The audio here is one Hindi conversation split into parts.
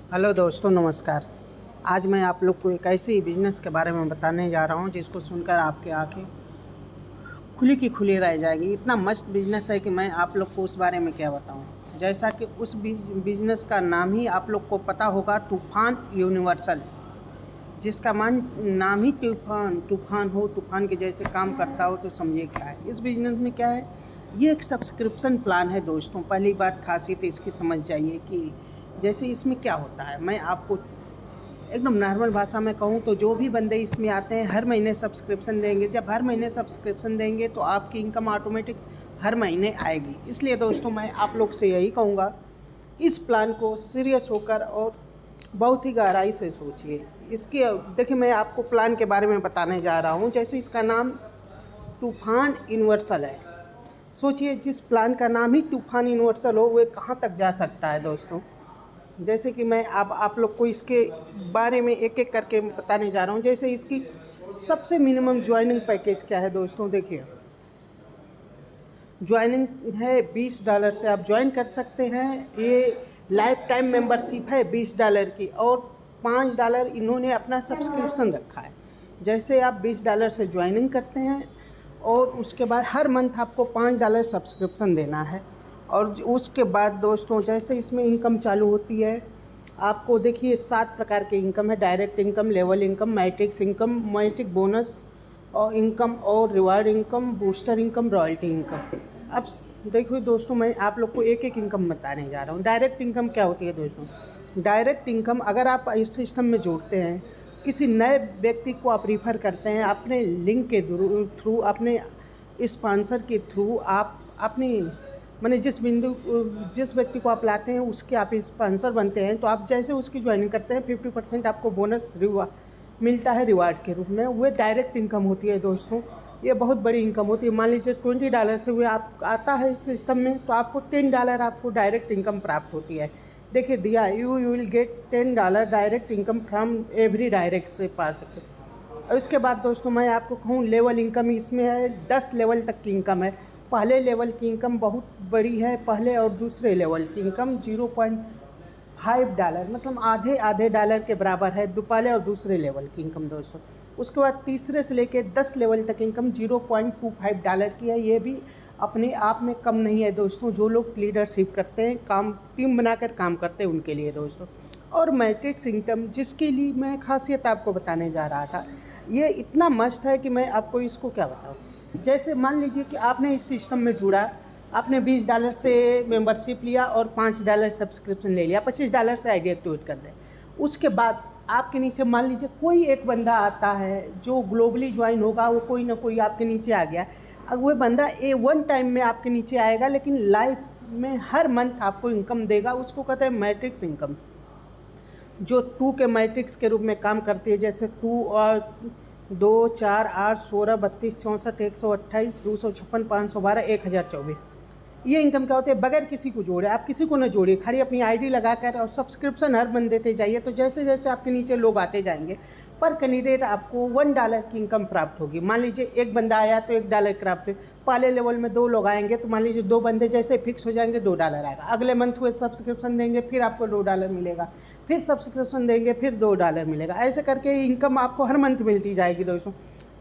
हेलो दोस्तों, नमस्कार। आज मैं आप लोग को एक ऐसे ही बिज़नेस के बारे में बताने जा रहा हूँ जिसको सुनकर आपकी आंखें खुली की खुली रह जाएगी। इतना मस्त बिज़नेस है कि मैं आप लोग को उस बारे में क्या बताऊँ। जैसा कि उस बिज़नेस का नाम ही आप लोग को पता होगा, तूफ़ान यूनिवर्सल, जिसका नाम ही तूफ़ान तूफ़ान हो, तूफ़ान के जैसे काम करता हो, तो समझिए क्या है। इस बिज़नेस में क्या है, ये एक सब्सक्रिप्शन प्लान है दोस्तों। पहली बात खासियत इसकी समझ जाइए कि जैसे इसमें क्या होता है। मैं आपको एकदम नॉर्मल भाषा में कहूँ तो जो भी बंदे इसमें आते हैं हर महीने सब्सक्रिप्शन देंगे। जब हर महीने सब्सक्रिप्शन देंगे तो आपकी इनकम ऑटोमेटिक हर महीने आएगी। इसलिए दोस्तों मैं आप लोग से यही कहूँगा, इस प्लान को सीरियस होकर और बहुत ही गहराई से सोचिए। इसके देखिए, मैं आपको प्लान के बारे में बताने जा रहा हूँ। जैसे इसका नाम तूफ़ान यूनिवर्सल है। सोचिए, जिस प्लान का नाम ही तूफ़ान यूनिवर्सल हो, वह कहाँ तक जा सकता है दोस्तों। जैसे कि मैं अब आप लोग को इसके बारे में एक-एक करके बताने जा रहा हूँ। जैसे इसकी सबसे मिनिमम जॉइनिंग पैकेज क्या है दोस्तों, देखिए। जॉइनिंग है $20 से आप जॉइन कर सकते हैं। ये लाइफ टाइम मेंबरशिप है $20 की, और $5 इन्होंने अपना सब्सक्रिप्शन रखा है। जैसे आप $20 से जॉइनिंग करते हैं और उसके बाद हर मंथ आपको $5 सब्सक्रिप्शन देना है। और उसके बाद दोस्तों, जैसे इसमें इनकम चालू होती है, आपको देखिए 7 प्रकार के इनकम है। Direct income, level income, matrix income, magic bonus और इनकम, और reward income, booster income, royalty income. अब देखो दोस्तों, मैं आप लोग को एक-एक इनकम बताने जा रहा हूँ। डायरेक्ट इनकम क्या होती है दोस्तों? डायरेक्ट इनकम, अगर आप इस सिस्टम में जुड़ते हैं, किसी नए व्यक्ति को आप रिफ़र करते हैं अपने लिंक के थ्रू, अपने स्पॉन्सर के थ्रू, आप अपनी माने जिस व्यक्ति को आप लाते हैं उसके आप स्पॉन्सर बनते हैं, तो आप जैसे उसकी ज्वाइनिंग करते हैं 50% आपको बोनस मिलता है रिवार्ड के रूप में। वो डायरेक्ट इनकम होती है दोस्तों। ये बहुत बड़ी इनकम होती है। मान लीजिए $20 से हुए आप आता है इस सिस्टम में, तो आपको $10 आपको डायरेक्ट इनकम प्राप्त होती है। देखिए दिया, you will get $10 direct income from every direct से पा सकते हैं। और इसके बाद दोस्तों मैं आपको कहूँ, लेवल इनकम इसमें है। 10 लेवल तक की इनकम है। पहले लेवल की इनकम बहुत बड़ी है। पहले और दूसरे लेवल की इनकम $0.5, मतलब आधे आधे डॉलर के बराबर है, पहले और दूसरे लेवल की इनकम दोस्तों। उसके बाद तीसरे से लेके 10 लेवल तक इनकम $0.25 की है। ये भी अपने आप में कम नहीं है दोस्तों। जो लोग लीडरशिप करते हैं, काम टीम बनाकर काम करते हैं, उनके लिए दोस्तों। और मैट्रिक्स इनकम, जिसके लिए मैं खासियत आपको बताने जा रहा था, ये इतना मस्त है कि मैं आपको इसको क्या बताऊँ। जैसे मान लीजिए कि आपने इस सिस्टम में जुड़ा, आपने $20 से मेंबरशिप लिया और $5 सब्सक्रिप्शन ले लिया, $25 से आईडी एक्टिवेट कर दें। उसके बाद आपके नीचे मान लीजिए कोई एक बंदा आता है जो ग्लोबली ज्वाइन होगा, वो कोई ना कोई आपके नीचे आ गया। अब वो बंदा वन टाइम में आपके नीचे आएगा, लेकिन लाइफ में हर मंथ आपको इनकम देगा। उसको कहते हैं मैट्रिक्स इनकम, जो 2 के मैट्रिक्स के रूप में काम करती है। जैसे 2 और 2, 4, 8, 16, 32, 64, 128, 256, 512, 1024। ये इनकम क्या होती है? बगैर किसी को जोड़े, आप किसी को न जोड़िए, खाली अपनी आईडी लगाकर और सब्सक्रिप्शन हर मंथ देते जाइए। तो जैसे जैसे आपके नीचे लोग आते जाएंगे, पर कैंडिडेट आपको $1 की इनकम प्राप्त होगी। मान लीजिए एक बंदा आया तो $1 प्राप्त। पहले लेवल में 2 लोग आएंगे, तो मान लीजिए 2 बंदे जैसे फिक्स हो जाएंगे, $2 आएगा। अगले मंथ हुए सब्सक्रिप्शन देंगे, फिर आपको $2 मिलेगा। फिर सब्सक्रिप्शन देंगे, फिर $2 मिलेगा। ऐसे करके इनकम आपको हर मंथ मिलती जाएगी दोस्तों।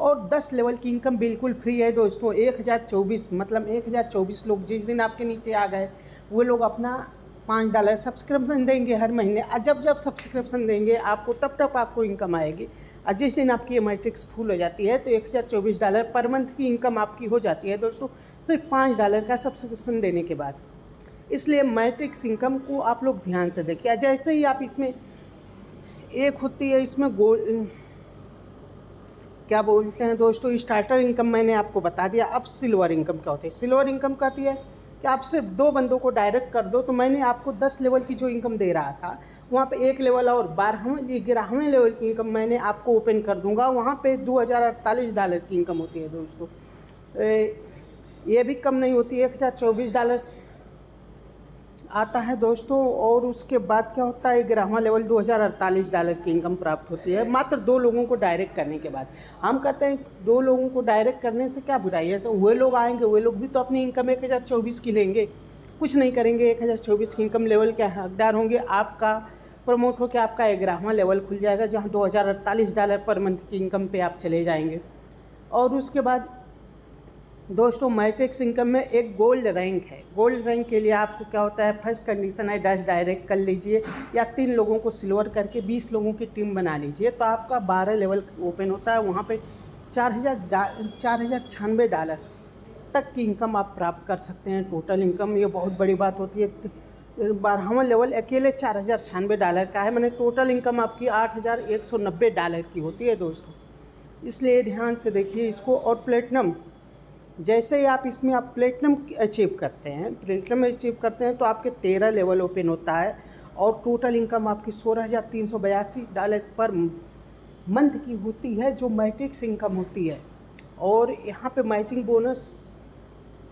और 10 लेवल की इनकम बिल्कुल फ्री है दोस्तों। 1024, मतलब 1024 लोग जिस दिन आपके नीचे आ गए, वो लोग अपना $5 सब्सक्रिप्शन देंगे हर महीने। और जब जब सब्सक्रिप्शन देंगे आपको, तब तब आपको इनकम आएगी। और जिस दिन आपकी ये मैट्रिक्स फुल हो जाती है, तो $1024 पर मंथ की इनकम आपकी हो जाती है दोस्तों, सिर्फ $5 का सब्सक्रिप्शन देने के बाद। इसलिए मैट्रिक्स इनकम को आप लोग ध्यान से देखिए। जैसे ही आप इसमें, एक होती है इसमें क्या बोलते हैं दोस्तों, स्टार्टर इनकम मैंने आपको बता दिया। अब सिल्वर इनकम क्या होती है? सिल्वर इनकम कहती है कि आप सिर्फ 2 बंदों को डायरेक्ट कर दो। तो मैंने आपको 10 लेवल की जो इनकम दे रहा था, वहाँ पे एक लेवल और 11वें लेवल की इनकम मैंने आपको ओपन कर दूंगा। वहाँ पे $2048 की इनकम होती है दोस्तों। ये भी कम नहीं होती, $1024 आता है दोस्तों। और उसके बाद क्या होता है, 11वां लेवल $2048 की इनकम प्राप्त होती है, मात्र 2 लोगों को डायरेक्ट करने के बाद। हम कहते हैं 2 लोगों को डायरेक्ट करने से क्या बुराई है? ऐसे वे लोग आएंगे, वे लोग भी तो अपनी इनकम 1024 की लेंगे, कुछ नहीं करेंगे। 1024 की इनकम लेवल के हकदार होंगे आपका प्रमोट होकर आपका 11वां लेवल खुल जाएगा, जहाँ $2048 पर मंथ की इनकम पे आप चले जाएंगे। और उसके बाद दोस्तों मैट्रिक्स इनकम में एक गोल्ड रैंक है। गोल्ड रैंक के लिए आपको क्या होता है, फर्स्ट कंडीशन है डैश डायरेक्ट कर लीजिए या 3 लोगों को सिल्वर करके 20 लोगों की टीम बना लीजिए, तो आपका 12 लेवल ओपन होता है। वहाँ पे $4096 तक की इनकम आप प्राप्त कर सकते हैं, टोटल इनकम। ये बहुत बड़ी बात होती है। 12वां लेवल अकेले $4096 का है, मैंने टोटल इनकम आपकी $8190 की होती है दोस्तों, इसलिए ध्यान से देखिए इसको। और प्लेटिनम, जैसे ही आप इसमें आप प्लेटिनम अचीव करते हैं तो आपके 13 लेवल ओपन होता है और टोटल इनकम आपकी $16,382 पर मंथ की होती है, जो मैट्रिक्स इनकम होती है। और यहाँ पे मैचिंग बोनस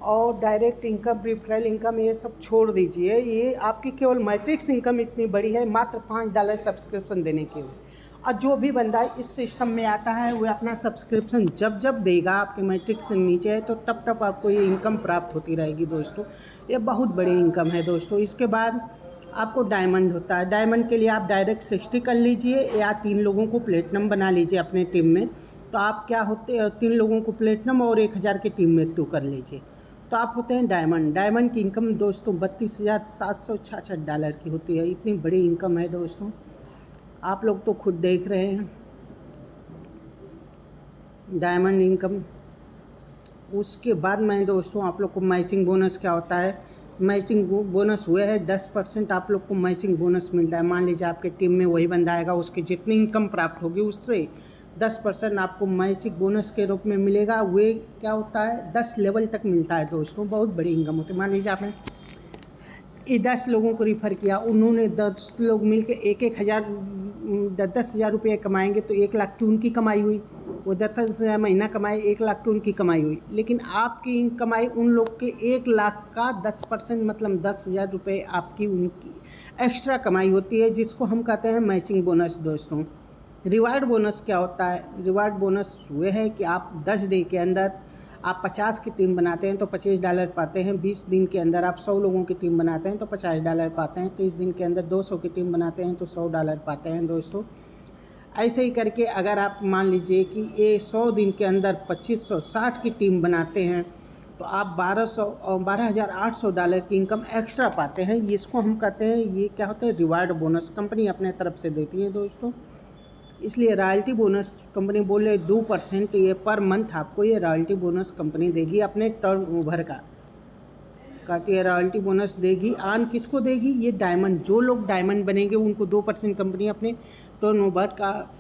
और डायरेक्ट इनकम, रिफरल इनकम, ये सब छोड़ दीजिए। ये आपकी केवल मैट्रिक्स इनकम इतनी बड़ी है मात्र $5 सब्सक्रिप्शन देने के लिए। और जो भी बंदा इस सिस्टम में आता है वो अपना सब्सक्रिप्शन जब देगा, आपके मैट्रिक्स से नीचे है, तो तब आपको ये इनकम प्राप्त होती रहेगी दोस्तों। ये बहुत बड़ी इनकम है दोस्तों। इसके बाद आपको डायमंड होता है। डायमंड के लिए आप डायरेक्ट 60 कर लीजिए या 3 लोगों को प्लेटिनम बना लीजिए अपने टीम में, तो आप क्या होते 3 लोगों को प्लेटिनम और 1000 के टीम में 2 कर लीजिए, तो आप होते हैं डायमंड। डायमंड की इनकम दोस्तों $32,766 की होती है। इतनी बड़ी इनकम है दोस्तों, आप लोग तो खुद देख रहे हैं डायमंड इनकम। उसके बाद मैं दोस्तों आप लोग को मैचिंग बोनस क्या होता है। मैचिंग बोनस हुए है 10% आप लोग को मैचिंग बोनस मिलता है। मान लीजिए आपके टीम में वही बंदा आएगा, उसकी जितनी इनकम प्राप्त होगी उससे 10% आपको मैचिंग बोनस के रूप में मिलेगा। वे क्या होता है 10 लेवल तक मिलता है दोस्तों, बहुत बड़ी इनकम होती है। मान लीजिए आपने 10 लोगों को रिफ़र किया, उन्होंने 10 लोग मिलके 10,000 रुपये कमाएंगे, तो 1 लाख की उनकी कमाई हुई। वो 10,000 महीना कमाए, 1 लाख की उनकी कमाई हुई। लेकिन आपकी कमाई उन लोग के 1 लाख का 10% मतलब 10,000 रुपये आपकी उनकी एक्स्ट्रा कमाई होती है, जिसको हम कहते हैं मैचिंग बोनस दोस्तों। रिवार्ड बोनस क्या होता है। रिवार्ड बोनस हुए है कि आप 10 दिन के अंदर आप 50 की टीम बनाते हैं तो $25 पाते हैं। 20 दिन के अंदर आप 100 लोगों की टीम बनाते हैं तो $50 पाते हैं। 30 दिन के अंदर 200 की टीम बनाते हैं तो $100 पाते हैं दोस्तों। ऐसे ही करके अगर आप मान लीजिए कि ये 100 दिन के अंदर 2560 की टीम बनाते हैं तो आप $12,800 की इनकम एक्स्ट्रा पाते हैं। इसको हम कहते हैं, ये क्या होता है, रिवार्ड बोनस कंपनी अपने तरफ से देती है दोस्तों। इसलिए रॉयल्टी बोनस कंपनी बोले 2% ये पर मंथ आपको ये रॉयल्टी बोनस कंपनी देगी अपने टर्नओवर का। कहती है रॉयल्टी बोनस देगी। आन किसको देगी, ये डायमंड, जो लोग डायमंड बनेंगे उनको 2% कंपनी अपने टर्नओवर का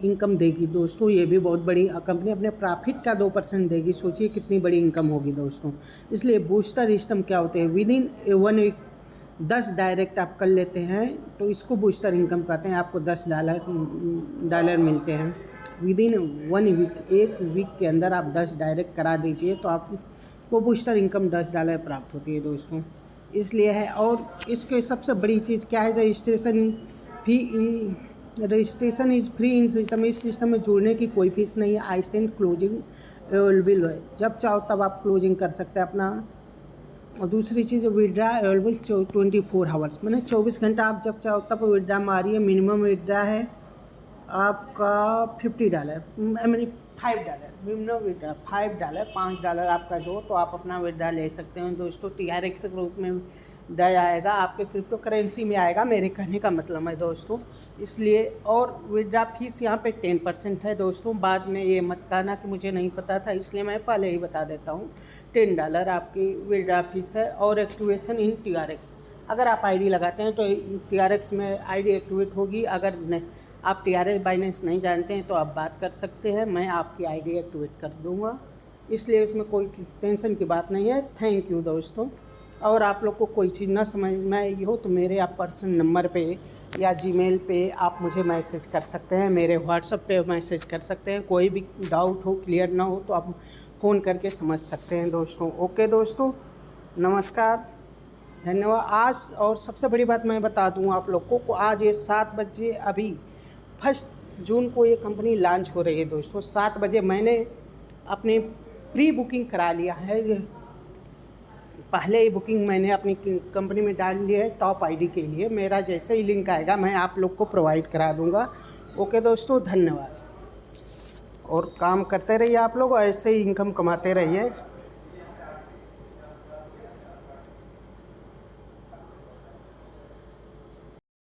इनकम देगी दोस्तों। ये भी बहुत बड़ी कंपनी अपने प्रॉफिट का 2% देगी। सोचिए कितनी बड़ी इनकम होगी दोस्तों। इसलिए बूस्टर सिस्टम क्या होते हैं, विद इन 1 वीक 10 डायरेक्ट आप कर लेते हैं तो इसको बूस्टर इनकम कहते हैं। आपको $10 मिलते हैं विद इन 1 वीक। 1 वीक के अंदर आप 10 डायरेक्ट करा दीजिए तो आपको बूस्टर इनकम $10 प्राप्त होती है दोस्तों। इसलिए है। और इसके सबसे बड़ी चीज़ क्या है, registration is free in system. इस सिस्टम में जुड़ने की कोई फीस नहीं है। इंस्टेंट क्लोजिंग अवेलेबल है, जब चाहो तब आप क्लोजिंग कर सकते हैं अपना। और दूसरी चीज़ विड्रा अवेलेबल 24 आवर्स, मैंने 24 घंटा आप जब चाहो तब विड्रा मारिए। मिनिमम विड्रा है आपका $50, मैंने $5 मिनिमम विड्रा $5 आपका जो, तो आप अपना विड्रा ले सकते हैं दोस्तों। TRX के रूप में विड्रा आएगा, आपके क्रिप्टो करेंसी में आएगा, मेरे कहने का मतलब है दोस्तों। इसलिए और विड्रा फीस यहाँ पे 10% है दोस्तों। बाद में ये मत कहना कि मुझे नहीं पता था, इसलिए मैं पहले ही बता देता हूँ। $10 आपकी विड्रा फीस है। और एक्टिवेशन इन TRX, अगर आप ID लगाते हैं तो TRX में ID एक्टिवेट होगी। अगर आप TRX बाइनेंस नहीं जानते हैं तो आप बात कर सकते हैं, मैं आपकी ID एक्टिवेट कर दूंगा। इसलिए इसमें कोई टेंशन की बात नहीं है। थैंक यू दोस्तों। और आप लोग को कोई चीज़ ना समझ में आई हो तो मेरे आप पर्सनल नंबर पे या जीमेल पे आप मुझे मैसेज कर सकते हैं, मेरे व्हाट्सएप पे मैसेज कर सकते हैं। कोई भी डाउट हो, क्लियर ना हो तो आप फ़ोन करके समझ सकते हैं दोस्तों। ओके दोस्तों, नमस्कार, धन्यवाद। आज और सबसे बड़ी बात मैं बता दूं आप लोग को, आज ये 7 बजे अभी 1 जून को ये कंपनी लॉन्च हो रही है दोस्तों। 7 बजे मैंने अपनी प्री बुकिंग करा लिया है पहले ही बुकिंग मैंने अपनी कंपनी में डाल ली है टॉप आईडी के लिए। मेरा जैसे ही लिंक आएगा मैं आप लोग को प्रोवाइड करा दूँगा। ओके दोस्तों, धन्यवाद। और काम करते रहिए आप लोग, ऐसे ही इनकम कमाते रहिए।